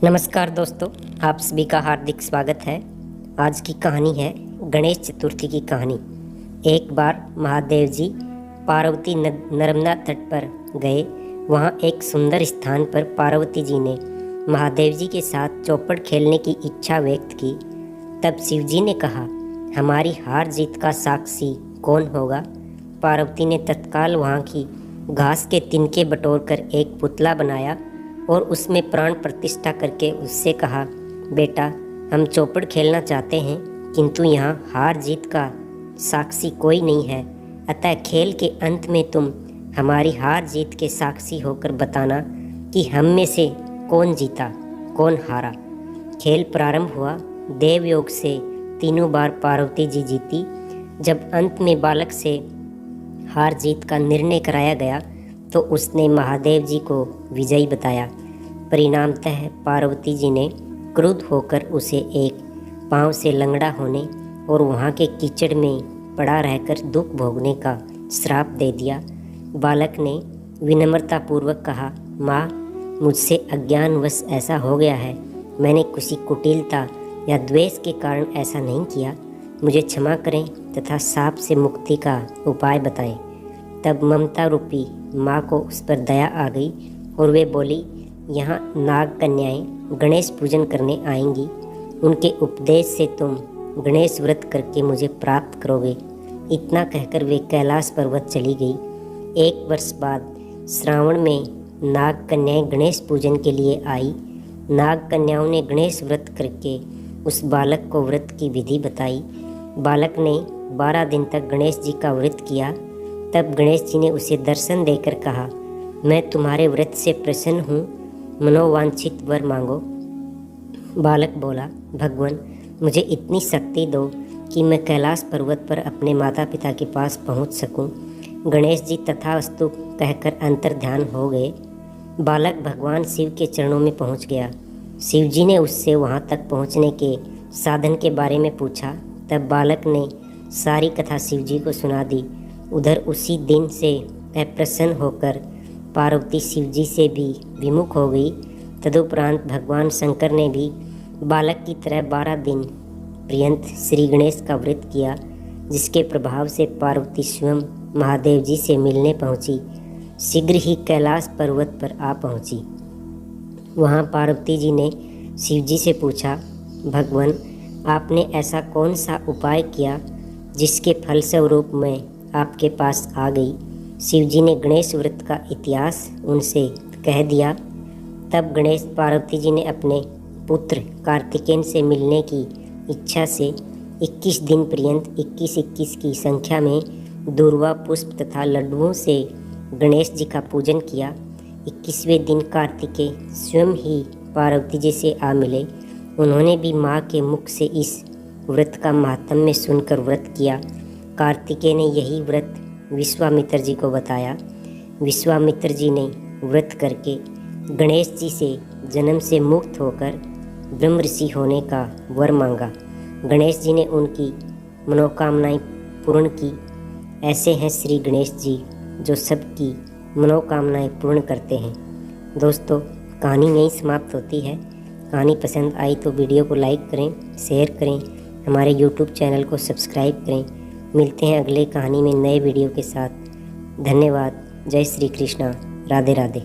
नमस्कार दोस्तों, आप सभी का हार्दिक स्वागत है। आज की कहानी है गणेश चतुर्थी की कहानी। एक बार महादेव जी पार्वती नर्मदा तट पर गए। वहाँ एक सुंदर स्थान पर पार्वती जी ने महादेव जी के साथ चौपड़ खेलने की इच्छा व्यक्त की। तब शिव जी ने कहा, हमारी हार जीत का साक्षी कौन होगा? पार्वती ने तत्काल वहाँ की घास के तिनके बटोरकर एक पुतला बनाया और उसमें प्राण प्रतिष्ठा करके उससे कहा, बेटा, हम चौपड़ खेलना चाहते हैं, किंतु यहाँ हार जीत का साक्षी कोई नहीं है। अतः खेल के अंत में तुम हमारी हार जीत के साक्षी होकर बताना कि हम में से कौन जीता, कौन हारा। खेल प्रारंभ हुआ। देवयोग से तीनों बार पार्वती जी जीती। जब अंत में बालक से हार जीत का निर्णय कराया गया तो उसने महादेव जी को विजयी बताया। परिणामतः पार्वती जी ने क्रुद्ध होकर उसे एक पांव से लंगड़ा होने और वहाँ के कीचड़ में पड़ा रहकर दुख भोगने का श्राप दे दिया। बालक ने विनम्रतापूर्वक कहा, माँ, मुझसे अज्ञानवश ऐसा हो गया है। मैंने किसी कुटिलता या द्वेष के कारण ऐसा नहीं किया। मुझे क्षमा करें तथा साप से मुक्ति का उपाय बताएं। तब ममता रूपी माँ को उस पर दया आ गई और वे बोली, यहाँ नाग कन्याएं गणेश पूजन करने आएंगी। उनके उपदेश से तुम गणेश व्रत करके मुझे प्राप्त करोगे। इतना कहकर वे कैलाश पर्वत चली गई। 1 वर्ष बाद श्रावण में नाग कन्याएं गणेश पूजन के लिए आई। नाग कन्याओं ने गणेश व्रत करके उस बालक को व्रत की विधि बताई। बालक ने 12 दिन तक गणेश जी का व्रत किया। तब गणेश जी ने उसे दर्शन देकर कहा, मैं तुम्हारे व्रत से प्रसन्न हूँ, मनोवांछित वर मांगो। बालक बोला, भगवान, मुझे इतनी शक्ति दो कि मैं कैलाश पर्वत पर अपने माता पिता के पास पहुँच सकूँ। गणेश जी तथास्तु कहकर अंतर्ध्यान हो गए। बालक भगवान शिव के चरणों में पहुँच गया। शिव जी ने उससे वहाँ तक पहुँचने के साधन के बारे में पूछा। तब बालक ने सारी कथा शिव जी को सुना दी। उधर उसी दिन से अप्रसन्न होकर पार्वती शिव जी से भी विमुख हो गई। तदुपरांत भगवान शंकर ने भी बालक की तरह 12 दिन पर्यंत श्री गणेश का व्रत किया, जिसके प्रभाव से पार्वती स्वयं महादेव जी से मिलने पहुंची। शीघ्र ही कैलाश पर्वत पर आ पहुंची। वहां पार्वती जी ने शिव जी से पूछा, भगवान, आपने ऐसा कौन सा उपाय किया जिसके फलस्वरूप मैं आपके पास आ गई? शिव जी ने गणेश व्रत का इतिहास उनसे कह दिया। तब गणेश पार्वती जी ने अपने पुत्र कार्तिकेय से मिलने की इच्छा से 21 दिन पर्यंत 21-21 की संख्या में दूर्वा पुष्प तथा लड्डुओं से गणेश जी का पूजन किया। 21वें दिन कार्तिकेय स्वयं ही पार्वती जी से आ मिले। उन्होंने भी माँ के मुख से इस व्रत का महात्म्य सुनकर व्रत किया। कार्तिकेय ने यही व्रत विश्वामित्र जी को बताया। विश्वामित्र जी ने व्रत करके गणेश जी से जन्म से मुक्त होकर ब्रह्म ऋषि होने का वर मांगा। गणेश जी ने उनकी मनोकामनाएं पूर्ण की। ऐसे हैं श्री गणेश जी, जो सबकी मनोकामनाएं पूर्ण करते हैं। दोस्तों, कहानी यहीं समाप्त होती है। कहानी पसंद आई तो वीडियो को लाइक करें, शेयर करें, हमारे YouTube चैनल को सब्सक्राइब करें। मिलते हैं अगले कहानी में नए वीडियो के साथ। धन्यवाद। जय श्री कृष्णा। राधे राधे।